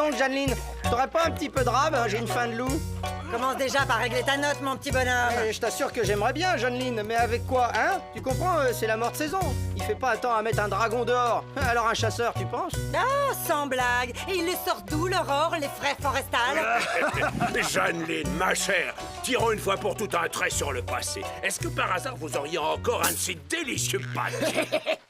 donc, Jeanneline, t'aurais pas un petit peu de rab, hein, j'ai une faim de loup. Commence déjà par régler ta note, mon petit bonhomme. Je t'assure que j'aimerais bien, Jeanneline, mais avec quoi, hein? Tu comprends, c'est la morte saison. Il fait pas attendre à mettre un dragon dehors. Alors un chasseur, tu penses? Oh, sans blague. Et il les sort d'où, leur or, les frères Forestal? Jeanneline, ma chère, tirons une fois pour toutes un trait sur le passé. Est-ce que par hasard vous auriez encore un de ces délicieux pâtes?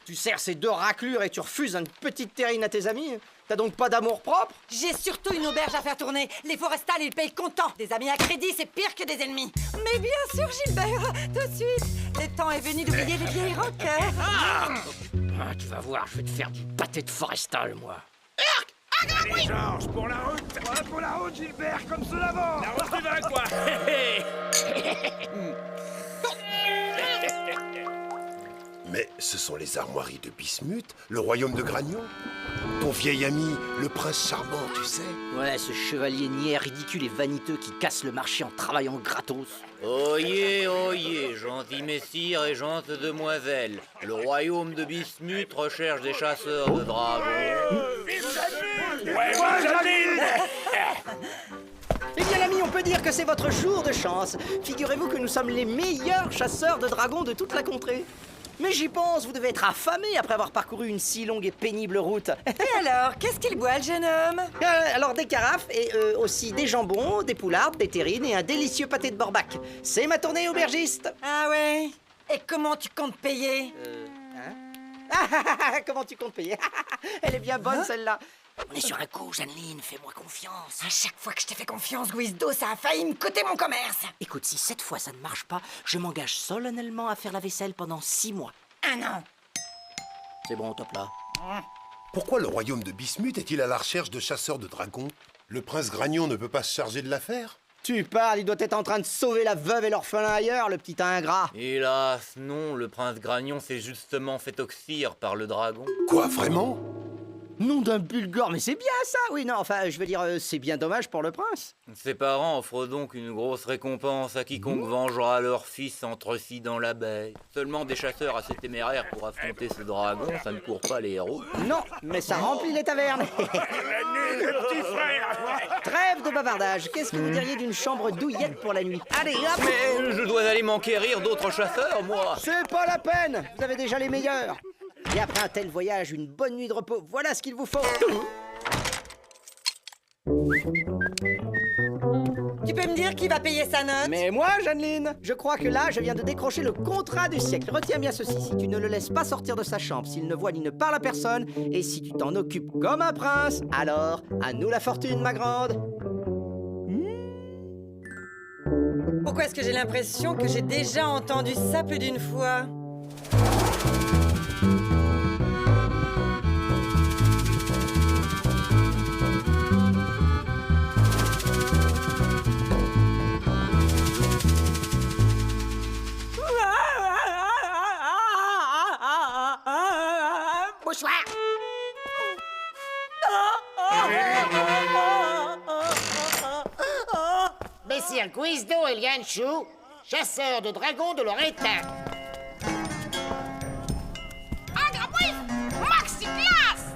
Tu sers ces deux raclures et tu refuses une petite terrine à tes amis? T'as donc pas d'amour propre? J'ai surtout une auberge à faire tourner. Les Forestal, ils payent comptant. Des amis à crédit, c'est pire que des ennemis. Mais bien sûr, Gilbert, tout de suite. Le temps est venu d'oublier les vieilles rockers. Ah, tu vas voir, je vais te faire du pâté de Forestal, moi. Allez, Georges, pour la route. Ouais, pour la route, Gilbert, comme ceux d'avant. La route du vin, quoi. Mais ce sont les armoiries de Bismuth, le royaume de Gragnon. Ton vieil ami, le prince charmant, tu sais. Ouais, ce chevalier niais, ridicule et vaniteux qui casse le marché en travaillant gratos. Oyez, oyez, gentils messires et gentes demoiselles. Le royaume de Bismuth recherche des chasseurs de dragons. Ouais, Jeanneline. Eh bien, l'ami, on peut dire que c'est votre jour de chance. Figurez-vous que nous sommes les meilleurs chasseurs de dragons de toute la contrée. Mais j'y pense, vous devez être affamé après avoir parcouru une si longue et pénible route. Et alors, qu'est-ce qu'il boit, le jeune homme? Alors, des carafes et aussi des jambons, des poulardes, des terrines et un délicieux pâté de Borbac. C'est ma tournée aubergiste. Ah ouais? Et comment tu comptes payer? Comment tu comptes payer? Elle est bien bonne, celle-là. On est sur un coup, Jeanneline, fais-moi confiance. À chaque fois que je t'ai fait confiance, Guizdo, ça a failli me coûter mon commerce. Écoute, si cette fois ça ne marche pas, je m'engage solennellement à faire la vaisselle pendant 6 mois. Ah non. C'est bon, top là. Pourquoi le royaume de Bismuth est-il à la recherche de chasseurs de dragons? Le prince Gragnon ne peut pas se charger de l'affaire? Tu parles, il doit être en train de sauver la veuve et l'orphelin ailleurs, le petit ingrat. Hélas, non, le prince Gragnon s'est justement fait oxyre par le dragon. Quoi, vraiment? Nom d'un bulgare, mais c'est bien ça, oui, non, enfin, je veux dire, c'est bien dommage pour le prince. Ses parents offrent donc une grosse récompense à quiconque vengera leur fils entre-ci dans la baie. Seulement des chasseurs assez téméraires pour affronter ce dragon, ça ne court pas les héros. Non, mais ça remplit les tavernes. Jeanneline, le petit frère. Trêve de bavardage, qu'est-ce que vous diriez d'une chambre douillette pour la nuit? Allez, hop! Mais je dois aller m'enquérir d'autres chasseurs, moi. C'est pas la peine, vous avez déjà les meilleurs. Et après un tel voyage, une bonne nuit de repos, voilà ce qu'il vous faut. Tu peux me dire qui va payer sa note? Mais moi, Jeanneline, je crois que là, je viens de décrocher le contrat du siècle. Retiens bien ceci, si tu ne le laisses pas sortir de sa chambre, s'il ne voit ni ne parle à personne, et si tu t'en occupes comme un prince, alors, à nous la fortune, ma grande. Pourquoi est-ce que j'ai l'impression que j'ai déjà entendu ça plus d'une fois? Bonsoir. Messire Guizdo et Lianchou, chasseurs de dragons de Loretta. Agravouille, maxi classe.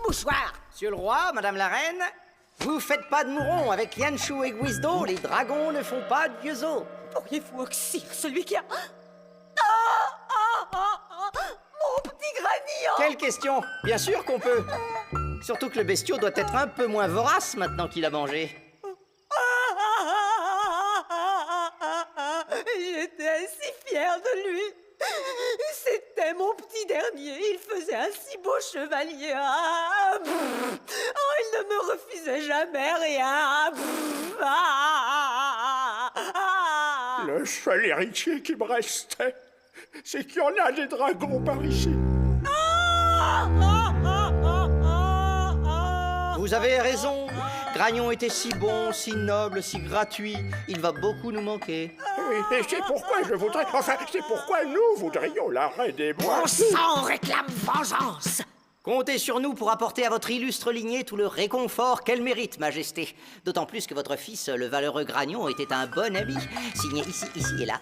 Mouchoir. Monsieur le roi, madame la reine, vous faites pas de mouron avec Yanshu et Guizdo, les dragons ne font pas de vieux os. Pourriez-vous oxyre celui qui a... Mon petit granillon! Quelle question? Bien sûr qu'on peut. Surtout que le bestiau doit être un peu moins vorace maintenant qu'il a mangé. J'étais si fière de lui. C'était mon petit dernier. Il faisait un si beau chevalier. Oh, il ne me refusait jamais rien. Le seul héritier qui me restait, c'est qu'il y en a des dragons par ici. Vous avez raison. Gragnon était si bon, si noble, si gratuit. Il va beaucoup nous manquer. Et c'est pourquoi je voudrais... Enfin, c'est pourquoi nous voudrions la reine des bois. Mon sang réclame vengeance. Comptez sur nous pour apporter à votre illustre lignée tout le réconfort qu'elle mérite, Majesté. D'autant plus que votre fils, le valeureux Gragnon, était un bon ami. Signé ici, ici et là.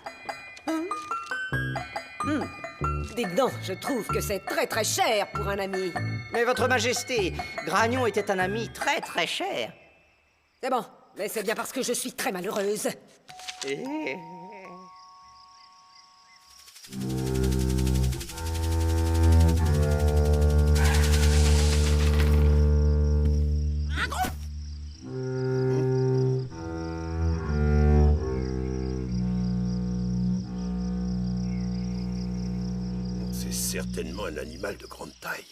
Dites donc, je trouve que c'est très très cher pour un ami. Mais votre majesté, Gragnon était un ami très très cher. C'est bon, mais c'est bien parce que je suis très malheureuse. Eh. C'est certainement un animal de grande taille.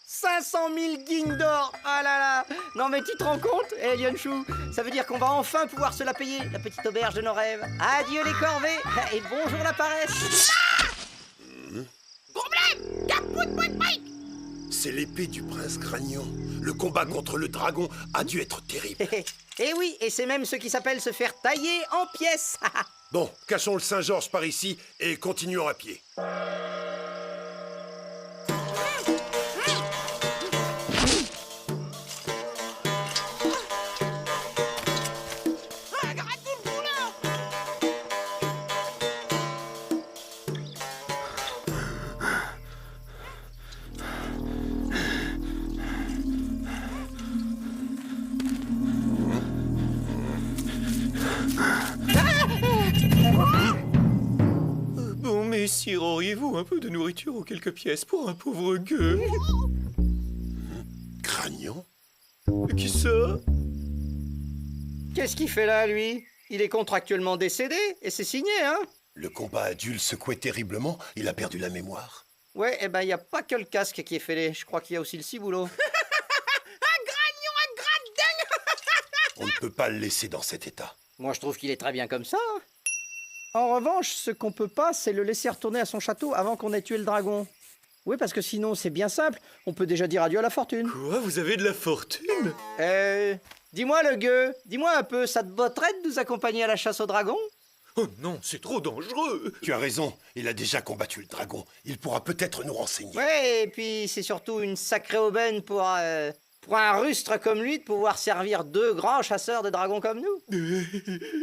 500 000 guignes d'or. Ah là là. Non mais tu te rends compte, Lianchou? Ça veut dire qu'on va enfin pouvoir se la payer, la petite auberge de nos rêves. Adieu les corvées et bonjour la paresse. Problème! Capoute, bout, brique! C'est l'épée du prince Gragnon. Le combat contre le dragon a dû être terrible. Et oui, et c'est même ce qui s'appelle se faire tailler en pièces. Bon, cachons le Saint-Georges par ici et continuons à pied. Arrête tout le boulot! Bon, messire, auriez-vous un peu de nourriture ou quelques pièces pour un pauvre gueux? Gragnon? Qui ça? Qu'est-ce qu'il fait là, lui? Il est contractuellement décédé, et c'est signé, hein? Le combat a dû le secouer terriblement, il a perdu la mémoire. Ouais, eh ben, y a pas que le casque qui est fêlé. Je crois qu'il y a aussi le ciboulot. Un gragnon, un gradin! On ne peut pas le laisser dans cet état. Moi, je trouve qu'il est très bien comme ça. Hein. En revanche, ce qu'on peut pas, c'est le laisser retourner à son château avant qu'on ait tué le dragon. Oui, parce que sinon, c'est bien simple. On peut déjà dire adieu à la fortune. Quoi? Vous avez de la fortune? Dis-moi, le gueux, dis-moi un peu, ça te botterait de nous accompagner à la chasse au dragon? Oh non, c'est trop dangereux! Tu as raison, il a déjà combattu le dragon. Il pourra peut-être nous renseigner. Ouais, et puis c'est surtout une sacrée aubaine pour un rustre comme lui de pouvoir servir deux grands chasseurs de dragons comme nous.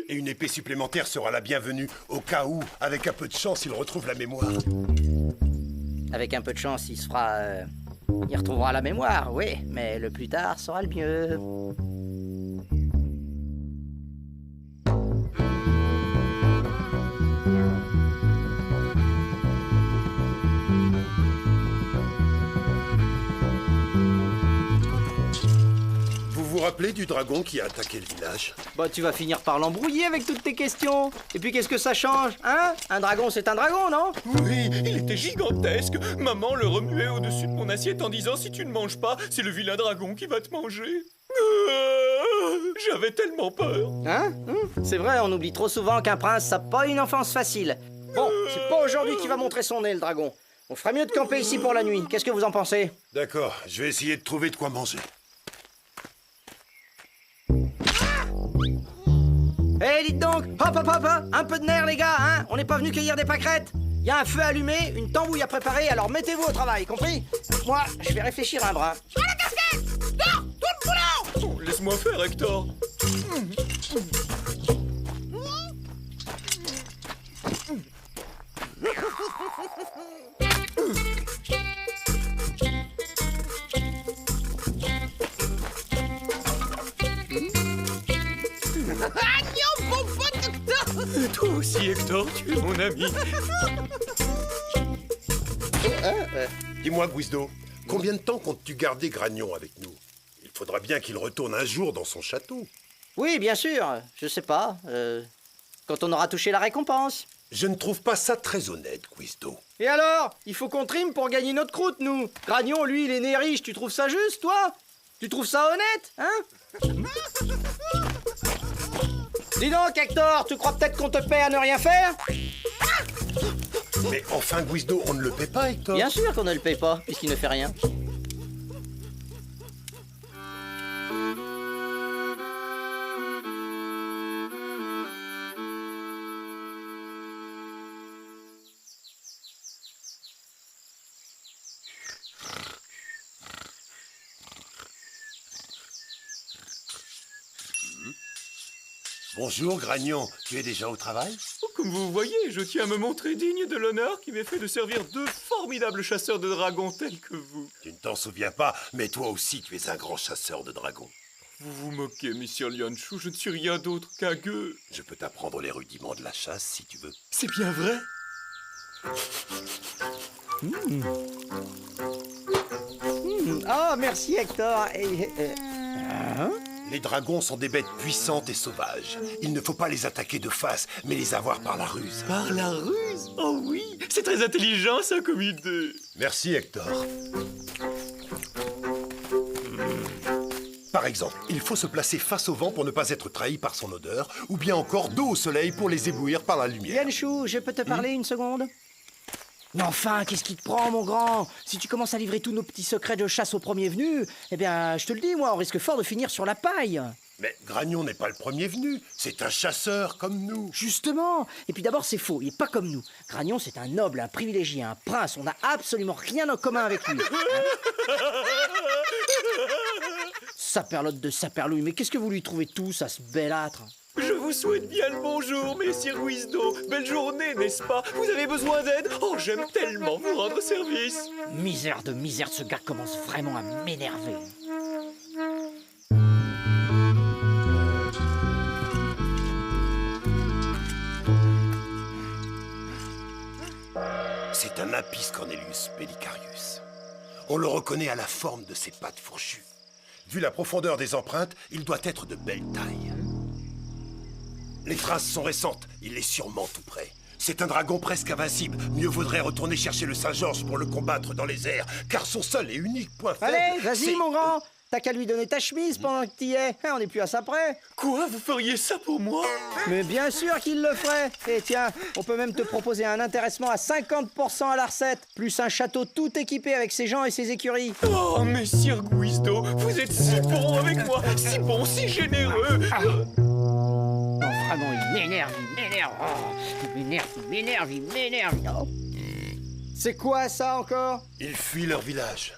Et une épée supplémentaire sera la bienvenue, au cas où, avec un peu de chance, il retrouve la mémoire. Avec un peu de chance, il se fera... il retrouvera la mémoire, oui, mais le plus tard sera le mieux. Vous vous rappelez du dragon qui a attaqué le village? Bah, tu vas finir par l'embrouiller avec toutes tes questions. Et puis, qu'est-ce que ça change, hein? Un dragon, c'est un dragon, non? Oui, il était gigantesque. Maman le remuait au-dessus de mon assiette en disant « Si tu ne manges pas, c'est le vilain dragon qui va te manger. » J'avais tellement peur. Hein? C'est vrai, on oublie trop souvent qu'un prince, ça n'a pas une enfance facile. Bon, c'est pas aujourd'hui qu'il va montrer son nez, le dragon. On ferait mieux de camper ici pour la nuit. Qu'est-ce que vous en pensez? D'accord, je vais essayer de trouver de quoi manger. Eh, dites donc, hop, hop, hop, hop, un peu de nerfs, les gars, hein? On n'est pas venu cueillir des pâquerettes. Il y a un feu allumé, une tambouille à préparer, alors mettez-vous au travail, compris? Moi, je vais réfléchir un bras. Sur la casquette! Dors! Tout le boulot! Oh, laisse-moi faire, Hector. Agnon, bon docteur! Toi aussi, Hector, tu es mon ami. Dis-moi, Guizdo, combien de temps comptes-tu garder Gragnon avec nous? Il faudra bien qu'il retourne un jour dans son château. Oui, bien sûr, je sais pas. Quand on aura touché la récompense. Je ne trouve pas ça très honnête, Guizdo. Et alors? Il faut qu'on trime pour gagner notre croûte, nous. Gragnon, lui, il est né riche, tu trouves ça juste, toi? Tu trouves ça honnête, hein? Dis donc, Hector, tu crois peut-être qu'on te paie à ne rien faire? Mais enfin, Guizdo, on ne le paie pas, Hector. Bien sûr qu'on ne le paye pas, puisqu'il ne fait rien. Bonjour, Gragnon. Tu es déjà au travail? Comme vous voyez, je tiens à me montrer digne de l'honneur qui m'est fait de servir deux formidables chasseurs de dragons tels que vous. Tu ne t'en souviens pas, mais toi aussi, tu es un grand chasseur de dragons. Vous vous moquez, Monsieur Lianshu, je ne suis rien d'autre qu'un gueux. Je peux t'apprendre les rudiments de la chasse, si tu veux. C'est bien vrai? Oh, merci Hector. Les dragons sont des bêtes puissantes et sauvages. Il ne faut pas les attaquer de face, mais les avoir par la ruse. Par la ruse? Oh oui, c'est très intelligent ça comme idée. Merci, Hector. Par exemple, il faut se placer face au vent pour ne pas être trahi par son odeur, ou bien encore dos au soleil pour les éblouir par la lumière. Lianshu, je peux te parler une seconde? Mais enfin, qu'est-ce qui te prend, mon grand? Si tu commences à livrer tous nos petits secrets de chasse au premier venu, eh bien, je te le dis, moi, on risque fort de finir sur la paille. Mais Gragnon n'est pas le premier venu, c'est un chasseur comme nous. Justement. Et puis d'abord, c'est faux, il est pas comme nous. Gragnon, c'est un noble, un privilégié, un prince, on n'a absolument rien en commun avec lui. Saperlotte de saperlouille, mais qu'est-ce que vous lui trouvez tous à ce bel âtre? Je vous souhaite bien le bonjour, messire Guisdo. Belle journée, n'est-ce pas? Vous avez besoin d'aide? Oh, j'aime tellement vous rendre service. Misère, ce gars commence vraiment à m'énerver. C'est un Apis cornelius bellicarius. On le reconnaît à la forme de ses pattes fourchues. Vu la profondeur des empreintes, il doit être de belle taille. Les traces sont récentes, il est sûrement tout près. C'est un dragon presque invincible. Mieux vaudrait retourner chercher le Saint-Georges pour le combattre dans les airs, car son seul et unique point faible... Allez, vas-y, c'est- mon grand. T'as qu'à lui donner ta chemise pendant que t'y es. Hein, on n'est plus à ça près. Quoi? Vous feriez ça pour moi? Mais bien sûr qu'il le ferait. Et tiens, on peut même te proposer un intéressement à 50% à la recette, plus un château tout équipé avec ses gens et ses écuries. Oh, messire Guisdo, vous êtes si bon avec moi, si bon, si généreux. Non, vraiment, il m'énerve. Oh, il m'énerve. Oh. C'est quoi ça encore? Ils fuient leur village.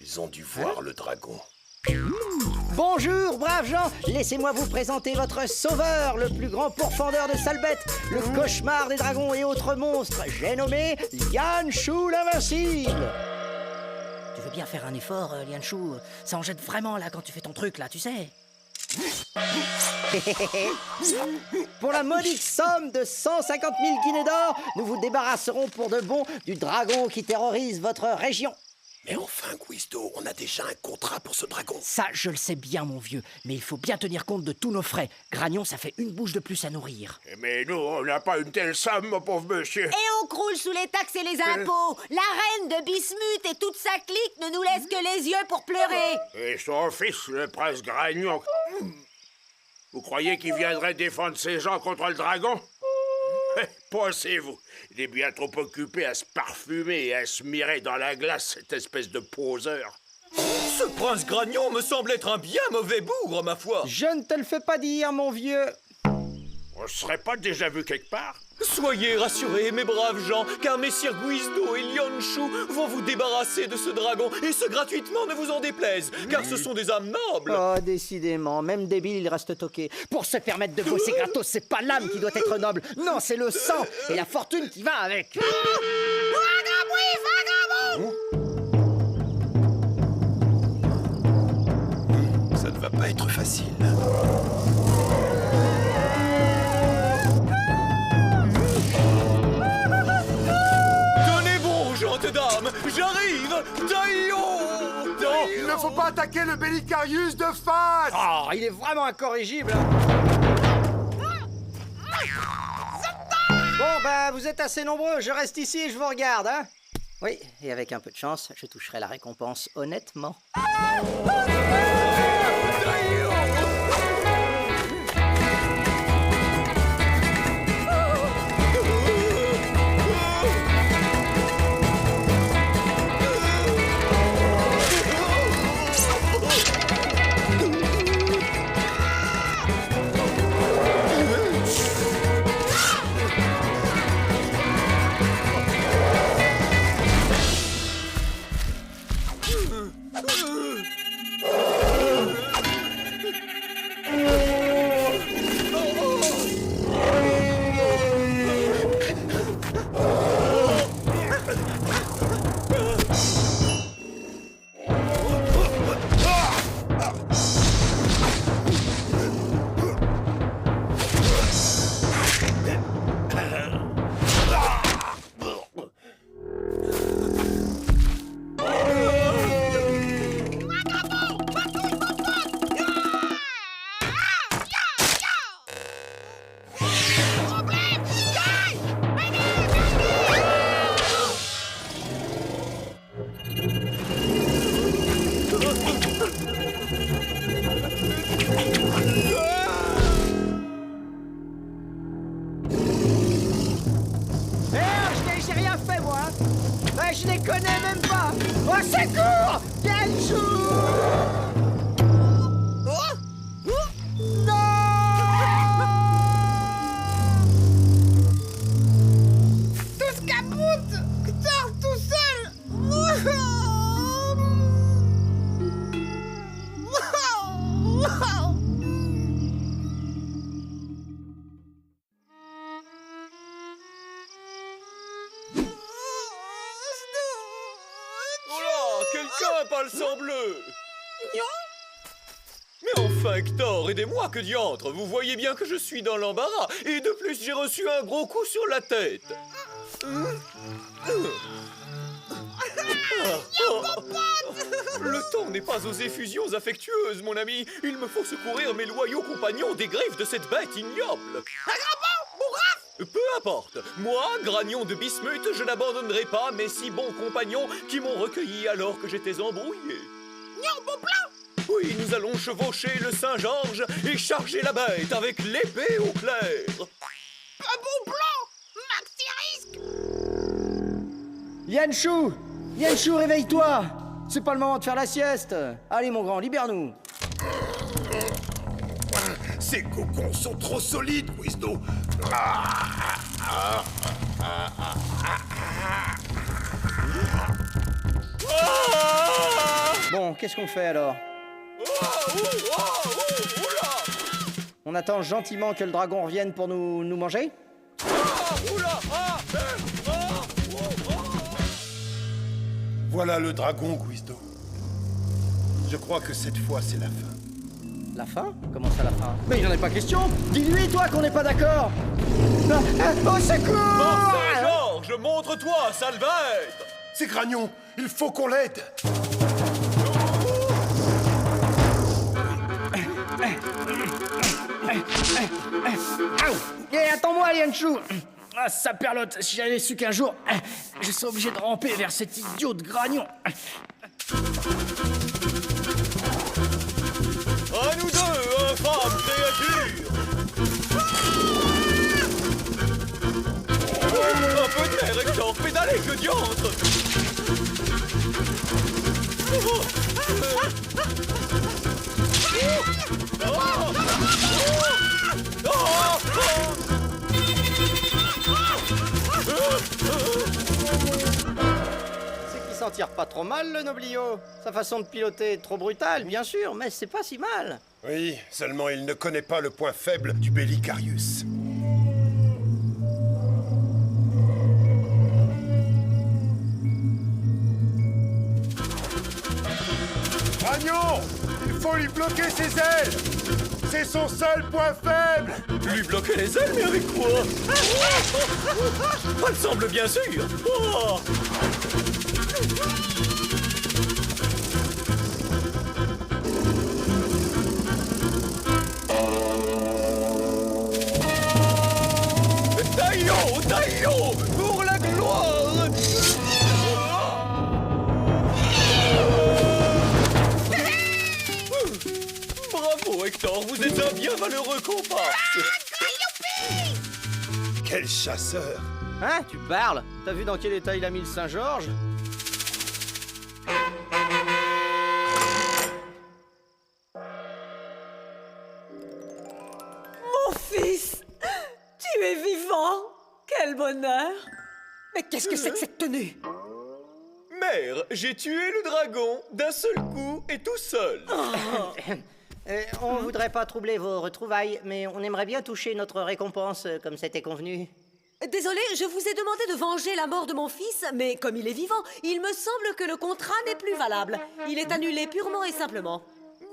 Ils ont dû voir le dragon. Bonjour, braves gens. Laissez-moi vous présenter votre sauveur, le plus grand pourfendeur de sales bêtes, le cauchemar des dragons et autres monstres. J'ai nommé Lianshu l'invincible. Tu veux bien faire un effort, Lianshu? Ça en jette vraiment là quand tu fais ton truc là, tu sais. Pour la modique somme de 150 000 guinées d'or, nous vous débarrasserons pour de bon du dragon qui terrorise votre région. Mais enfin, Guisdo, on a déjà un contrat pour ce dragon. Ça, je le sais bien, mon vieux, mais il faut bien tenir compte de tous nos frais. Gragnon, ça fait une bouche de plus à nourrir. Mais nous, on n'a pas une telle somme, mon pauvre monsieur. Et on croule sous les taxes et les impôts. La reine de Bismuth et toute sa clique ne nous laissent que les yeux pour pleurer. Et son fils, le prince Gragnon. Vous croyez qu'il viendrait défendre ses gens contre le dragon? Pensez-vous, il est bien trop occupé à se parfumer et à se mirer dans la glace, cette espèce de poseur. Ce prince Gragnon me semble être un bien mauvais bougre, ma foi. Je ne te le fais pas dire, mon vieux. On se serait pas déjà vu quelque part? Soyez rassurés, mes braves gens, car messire Guisdo et Lianshu vont vous débarrasser de ce dragon, et ce gratuitement, ne vous en déplaise, car ce sont des âmes nobles. Oh, décidément, même débile, il reste toqué. Pour se permettre de bosser gratos, c'est pas l'âme qui doit être noble. Non, c'est le sang et la fortune qui va avec. Ça ne va pas être facile. Tenez bon, gentes dames, j'arrive. Taillon. Il ne faut pas attaquer le Bellicarius de face. Oh, il est vraiment incorrigible. Bon, ben, vous êtes assez nombreux. Je reste ici et je vous regarde, hein. Oui, et avec un peu de chance, je toucherai la récompense honnêtement. rien fait, moi. Ben, je les connais même pas. Au secours! Yanchou! Tous capoute! Sors tout seul! Oh là, quelqu'un a pas le sang bleu? Mais enfin, Hector, aidez-moi, que diantre! Vous voyez bien que je suis dans l'embarras, et de plus, j'ai reçu un gros coup sur la tête. Le temps n'est pas aux effusions affectueuses, mon ami. Il me faut secourir mes loyaux compagnons des griffes de cette bête ignoble. Peu importe. Moi, Gragnon de Bismuth, je n'abandonnerai pas mes si bons compagnons qui m'ont recueilli alors que j'étais embrouillé. Oui, nous allons chevaucher le Saint-Georges et charger la bête avec l'épée au clair. Un bon plan! Maxi risque! Yanchou! Yanchou, réveille-toi! C'est pas le moment de faire la sieste. Allez, mon grand, libère-nous. Ces cocons sont trop solides, Guizdo. Bon, qu'est-ce qu'on fait alors? On attend gentiment que le dragon revienne pour nous manger? Voilà le dragon, Guizdo. Je crois que cette fois, c'est la fin. La fin? Comment ça, la fin? Mais il n'en est pas question! Dis-lui, toi, qu'on n'est pas d'accord! Au secours! Martin Georges, montre-toi, sale bête! C'est Gragnon. Il faut qu'on l'aide. Et attends-moi, Yanchou! Ah, ça perlote! Si j'avais su qu'un jour, je serais obligé de ramper vers cet idiot de Gragnon! À nous deux, infâme créature! Un peu d'air, Hector, pédalez, que diantre! C'est qu'il s'en tire pas trop mal, le noblio. Sa façon de piloter est trop brutale, bien sûr, mais c'est pas si mal. Oui, seulement il ne connaît pas le point faible du Bellicarius. Gragnon! Il faut lui bloquer ses ailes! C'est son seul point faible! Lui bloquer les ailes, mais avec quoi? Pas le semble, bien sûr! Oh. Taillot! Taillot! Pour la gloire! Bravo, Hector, vous êtes un bien valeureux comparse! Quel chasseur! Hein? Tu parles? T'as vu dans quel état il a mis le Saint-Georges? Mon fils! Tu es vivant! Quel bonheur! Mais qu'est-ce que c'est que cette tenue? Mère, j'ai tué le dragon d'un seul coup et tout seul. On voudrait pas troubler vos retrouvailles, mais on aimerait bien toucher notre récompense comme c'était convenu. Désolée, je vous ai demandé de venger la mort de mon fils, mais comme il est vivant, il me semble que le contrat n'est plus valable. Il est annulé purement et simplement.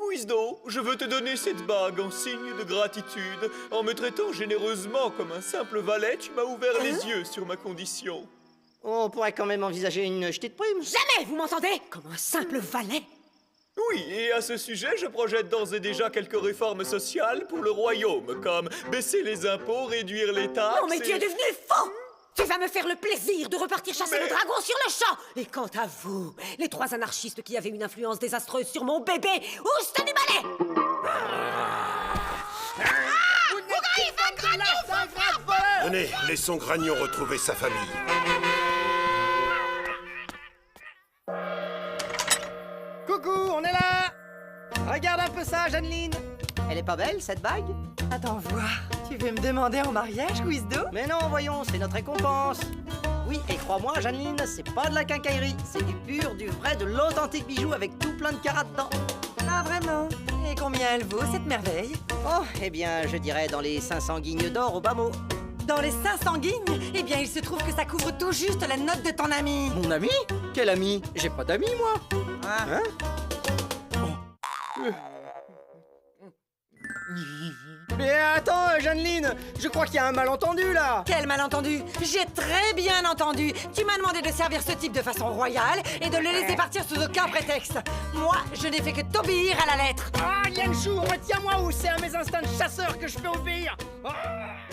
Guizdo, je veux te donner cette bague en signe de gratitude. En me traitant généreusement comme un simple valet, tu m'as ouvert les yeux sur ma condition. On pourrait quand même envisager une petite prime. Jamais, vous m'entendez? Comme un simple valet. Oui, et à ce sujet, je projette d'ores et déjà quelques réformes sociales pour le royaume, comme baisser les impôts, réduire les taxes... Non, mais tu es devenu fou! Tu vas me faire le plaisir de repartir chasser le dragon sur le champ! Et quant à vous, les 3 anarchistes qui avaient une influence désastreuse sur mon bébé, où se du balai? Venez, laissons Gragnon retrouver sa famille. peu ça, Jeanneline. Elle est pas belle, cette bague? Attends voir. Tu veux me demander en mariage, Guizdo? Mais non, voyons, c'est notre récompense. Oui, et crois-moi, Jeanneline, c'est pas de la quincaillerie. C'est du pur, du vrai, de l'authentique bijou avec tout plein de carats dedans. Ah, vraiment? Et combien elle vaut, cette merveille? Oh, eh bien, je dirais dans les 500 guignes d'or au bas mot. Dans les 500 guignes? Eh bien, il se trouve que ça couvre tout juste la note de ton ami. Mon ami? Quel ami? J'ai pas d'amis, moi. Hein? Mais attends, Jeanneline, je crois qu'il y a un malentendu, là. Quel malentendu! J'ai très bien entendu! Tu m'as demandé de servir ce type de façon royale et de le laisser partir sous aucun prétexte. Moi, je n'ai fait que t'obéir à la lettre. Ah, Yanchou, retiens-moi ou c'est à mes instincts de chasseur que je peux obéir. Ah.